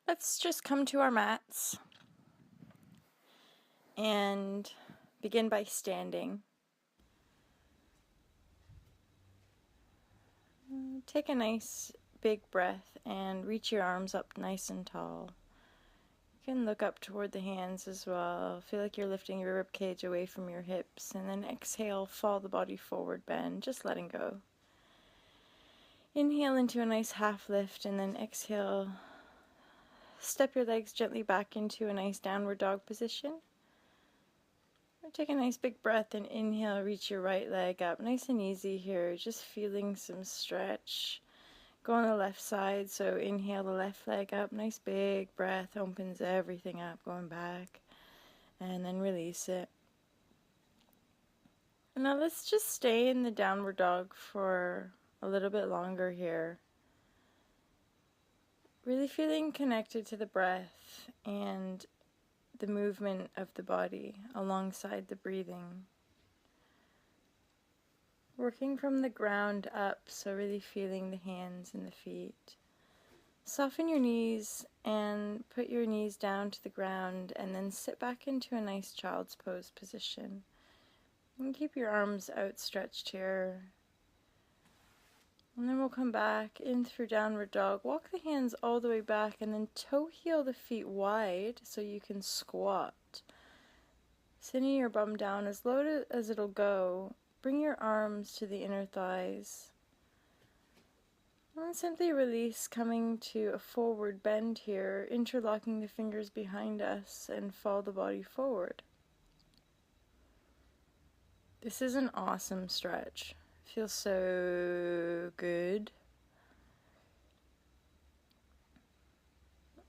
Let's just come to our mats and begin by standing. Take a nice big breath and reach your arms up nice and tall. You can look up toward the hands as well. Feel like you're lifting your rib cage away from your hips, and then exhale, fall the body forward, bend, just letting go. Inhale into a nice half lift, and then exhale, step your legs gently back into a nice downward dog position. Take a nice big breath and inhale, reach your right leg up. Nice and easy here, just feeling some stretch. Go on the left side, so inhale the left leg up. Nice big breath, opens everything up, going back. And then release it. Now let's just stay in the downward dog for a little bit longer here. Really feeling connected to the breath and the movement of the body alongside the breathing. Working from the ground up, so really feeling the hands and the feet. Soften your knees and put your knees down to the ground, and then sit back into a nice child's pose position. And keep your arms outstretched here. And then we'll come back in through downward dog. Walk the hands all the way back and then toe heel the feet wide so you can squat. Sitting your bum down as low as it'll go. Bring your arms to the inner thighs. And simply release, coming to a forward bend here, interlocking the fingers behind us and fall the body forward. This is an awesome stretch. Feels so good.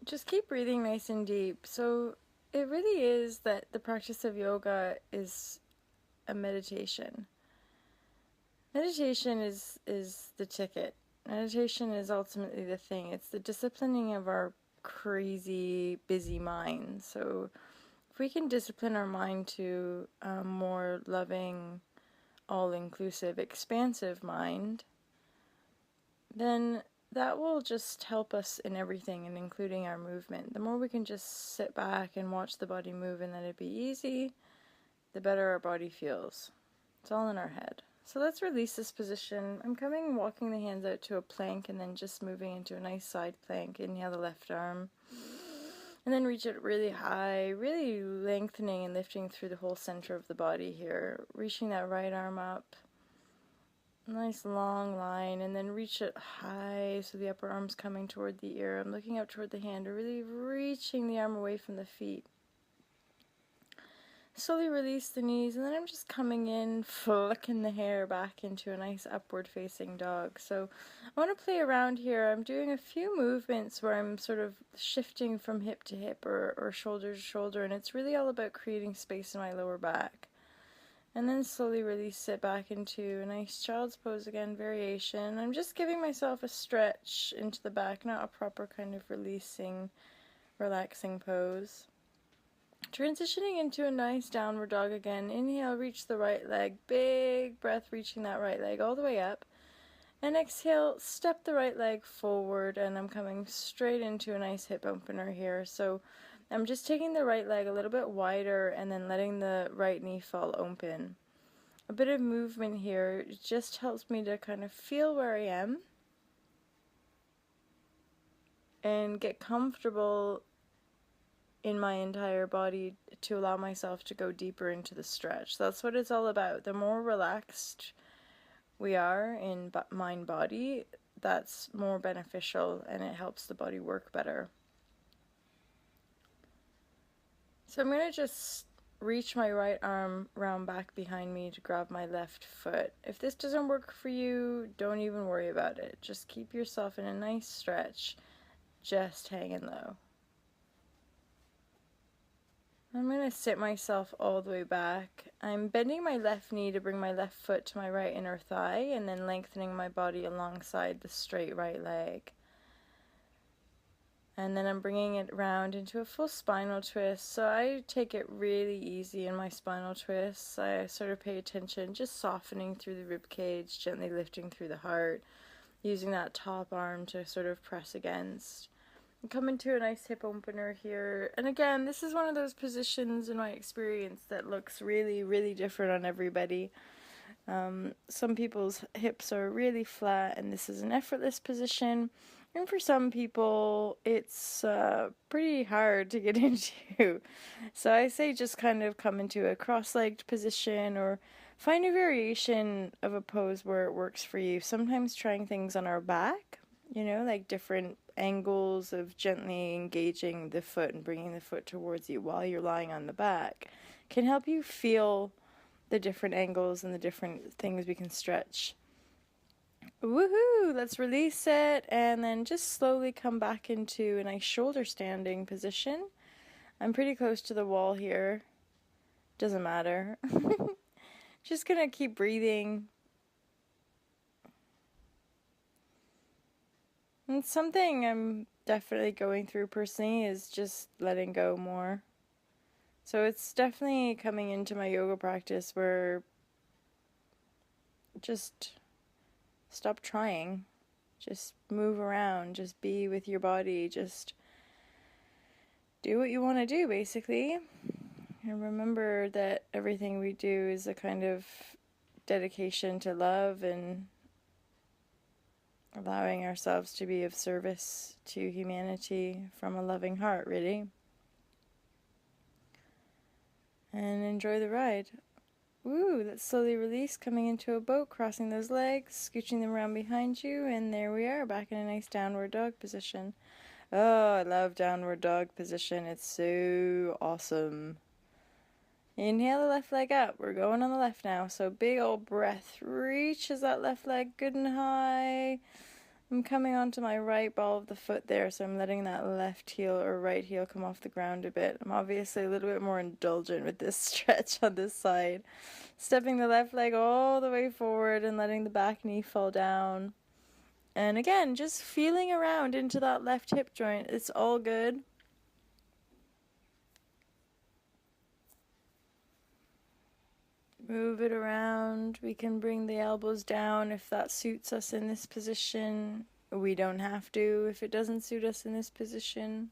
Just keep breathing nice and deep. So it really is that the practice of yoga is a meditation. Meditation is the ticket. Meditation is ultimately the thing. It's the disciplining of our crazy, busy mind. So if we can discipline our mind to a more loving, all-inclusive, expansive mind, then that will just help us in everything, and including our movement. The more we can just sit back and watch the body move and let it be easy, the better our body feels. It's all in our head. So let's release this position. I'm walking the hands out to a plank and then just moving into a nice side plank. Inhale the left arm. And then reach it really high, really lengthening and lifting through the whole center of the body here. Reaching that right arm up. Nice long line, and then reach it high so the upper arm's coming toward the ear. I'm looking up toward the hand, really reaching the arm away from the feet. Slowly release the knees, and then I'm just coming in, flicking the hair back into a nice upward facing dog. So I want to play around here. I'm doing a few movements where I'm sort of shifting from hip to hip or shoulder to shoulder, and it's really all about creating space in my lower back. And then slowly release it back into a nice child's pose again, variation. I'm just giving myself a stretch into the back, not a proper kind of releasing, relaxing pose. Transitioning into a nice downward dog again. Inhale, reach the right leg. Big breath, reaching that right leg all the way up. And exhale, step the right leg forward, and I'm coming straight into a nice hip opener here. So I'm just taking the right leg a little bit wider and then letting the right knee fall open. A bit of movement here just helps me to kind of feel where I am and get comfortable in my entire body to allow myself to go deeper into the stretch. That's what it's all about. The more relaxed we are in mind body, that's more beneficial, and it helps the body work better. So I'm going to just reach my right arm round back behind me to grab my left foot. If this doesn't work for you, don't even worry about it. Just keep yourself in a nice stretch, just hanging low. I'm going to sit myself all the way back. I'm bending my left knee to bring my left foot to my right inner thigh, and then lengthening my body alongside the straight right leg. And then I'm bringing it round into a full spinal twist. So I take it really easy in my spinal twists. I sort of pay attention, just softening through the rib cage, gently lifting through the heart, using that top arm to sort of press against. come into a nice hip opener here. And again, this is one of those positions in my experience that looks really, really different on everybody. Some people's hips are really flat, and this is an effortless position. And for some people, it's pretty hard to get into. So I say just kind of come into a cross-legged position or find a variation of a pose where it works for you. Sometimes trying things on our back, like different angles of gently engaging the foot and bringing the foot towards you while you're lying on the back can help you feel the different angles and the different things we can stretch. Woohoo! Let's release it and then just slowly come back into a nice shoulder standing position. I'm pretty close to the wall here. Doesn't matter. Just gonna keep breathing. And something I'm definitely going through personally is just letting go more. So it's definitely coming into my yoga practice where just stop trying. Just move around. Just be with your body. Just do what you want to do, basically. And remember that everything we do is a kind of dedication to love and allowing ourselves to be of service to humanity from a loving heart, really. And enjoy the ride. Woo, let's slowly release, coming into a boat, crossing those legs, scooching them around behind you, and there we are, back in a nice downward dog position. Oh, I love downward dog position. It's so awesome. Inhale the left leg up. We're going on the left now. So big old breath. Reaches that left leg good and high. I'm coming onto my right ball of the foot there, so I'm letting that left heel or right heel come off the ground a bit. I'm obviously a little bit more indulgent with this stretch on this side. Stepping the left leg all the way forward and letting the back knee fall down. And again, just feeling around into that left hip joint. It's all good. Move it around. We can bring the elbows down if that suits us in this position. We don't have to if it doesn't suit us in this position.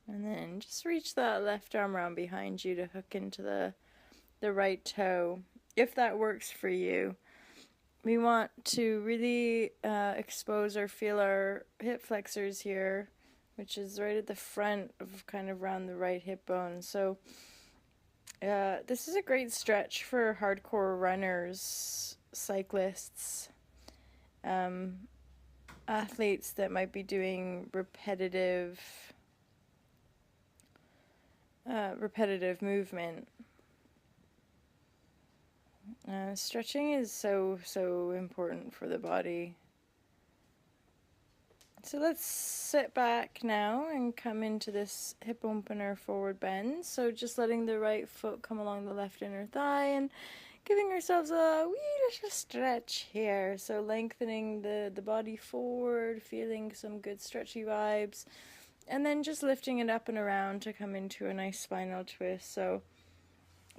And then just reach that left arm around behind you to hook into the right toe, if that works for you. We want to really expose or feel our hip flexors here, which is right at the front of kind of around the right hip bone. So this is a great stretch for hardcore runners, cyclists, athletes that might be doing repetitive movement. Stretching is so important for the body. So let's sit back now and come into this hip opener forward bend. So just letting the right foot come along the left inner thigh and giving ourselves a wee little stretch here. So lengthening the body forward, feeling some good stretchy vibes, and then just lifting it up and around to come into a nice spinal twist. So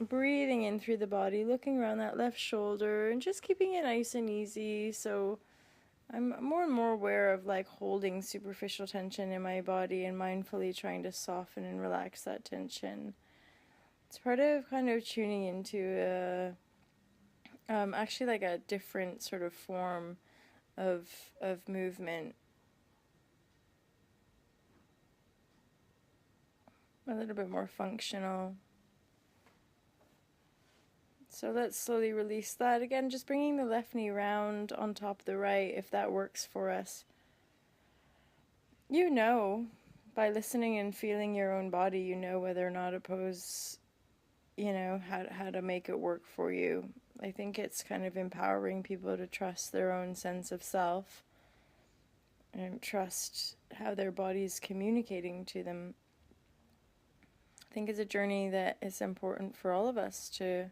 breathing in through the body, looking around that left shoulder, and just keeping it nice and easy. So I'm more and more aware of like holding superficial tension in my body and mindfully trying to soften and relax that tension. It's part of kind of tuning into actually like a different sort of form of movement. A little bit more functional. So let's slowly release that. Again, just bringing the left knee round on top of the right if that works for us. You know, by listening and feeling your own body, you know whether or not a pose, how to make it work for you. I think it's kind of empowering people to trust their own sense of self and trust how their body's communicating to them. I think it's a journey that is important for all of us to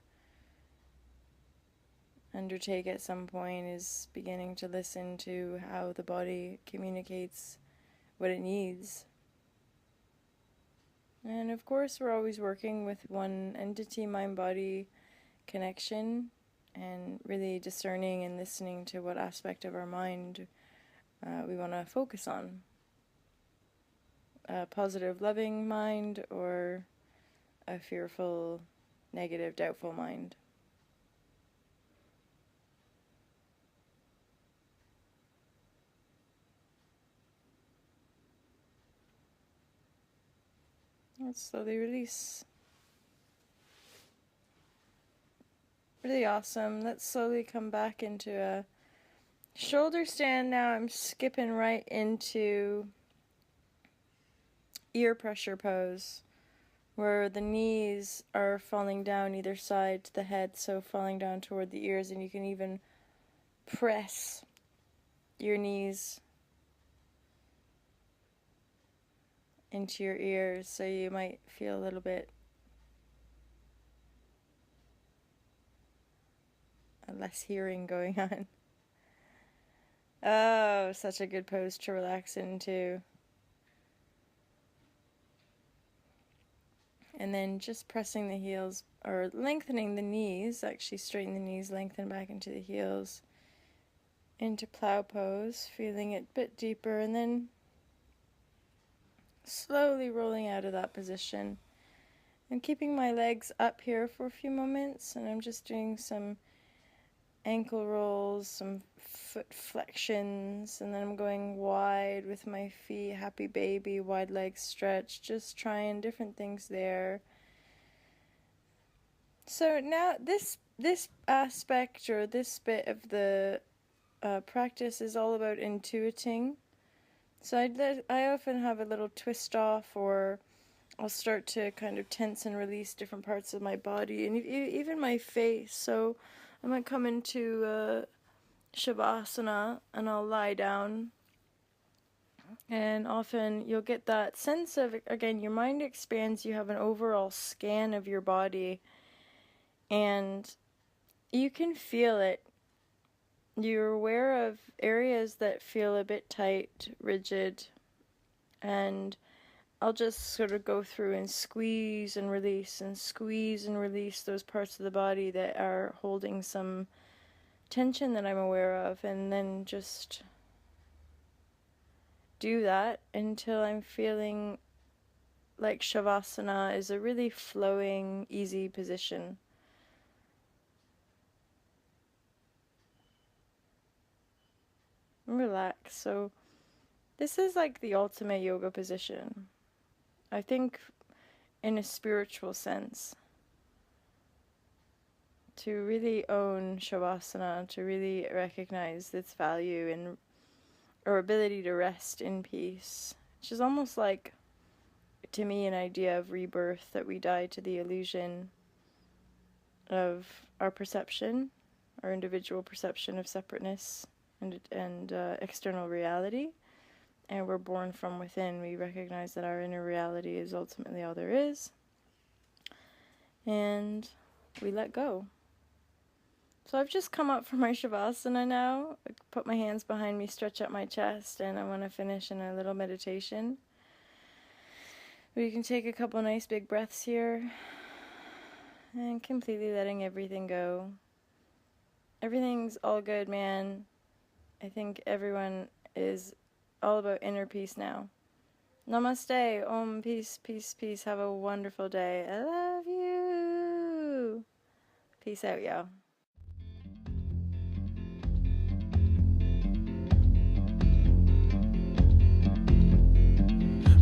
undertake at some point, is beginning to listen to how the body communicates what it needs. And of course, we're always working with one entity, mind-body connection, and really discerning and listening to what aspect of our mind we want to focus on. A positive, loving mind, or a fearful, negative, doubtful mind. Let's slowly release. Really awesome. Let's slowly come back into a shoulder stand now. I'm skipping right into ear pressure pose, where the knees are falling down either side to the head, so falling down toward the ears, and you can even press your knees into your ears, so you might feel a little bit less hearing going on. Oh, such a good pose to relax into. And then just pressing the heels, or lengthening the knees, actually straighten the knees, lengthen back into the heels, into plow pose, feeling it a bit deeper, and then slowly rolling out of that position. I'm keeping my legs up here for a few moments, and I'm just doing some ankle rolls, some foot flexions, and then I'm going wide with my feet, happy baby, wide legs stretch, just trying different things there. So now this aspect, or this bit of the practice, is all about intuiting. So I often have a little twist off, or I'll start to kind of tense and release different parts of my body, and even my face. So I might come into Shavasana, and I'll lie down, and often you'll get that sense of, again, your mind expands, you have an overall scan of your body, and you can feel it. You're aware of areas that feel a bit tight, rigid, and I'll just sort of go through and squeeze and release those parts of the body that are holding some tension that I'm aware of, and then just do that until I'm feeling like Shavasana is a really flowing, easy position. Relax. So this is like the ultimate yoga position, I think, in a spiritual sense. To really own Shavasana, to really recognize its value and our ability to rest in peace, which is almost like, to me, an idea of rebirth, that we die to the illusion of our perception, our individual perception of separateness and external reality, and we're born from within. We recognize that our inner reality is ultimately all there is, and we let go. So I've just come up from my Shavasana now. I put my hands behind me, stretch out my chest, and I want to finish in a little meditation. We can take a couple nice big breaths here, and completely letting everything go. Everything's all good, man. I think everyone is all about inner peace now. Namaste. Om. Peace, peace, peace. Have a wonderful day. I love you. Peace out, y'all.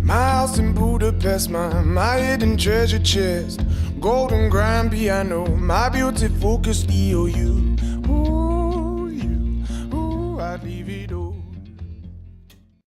My house in Budapest, my hidden treasure chest, golden grand piano, my beauty focused EOU. Ooh, you, ooh, I'd leave it all.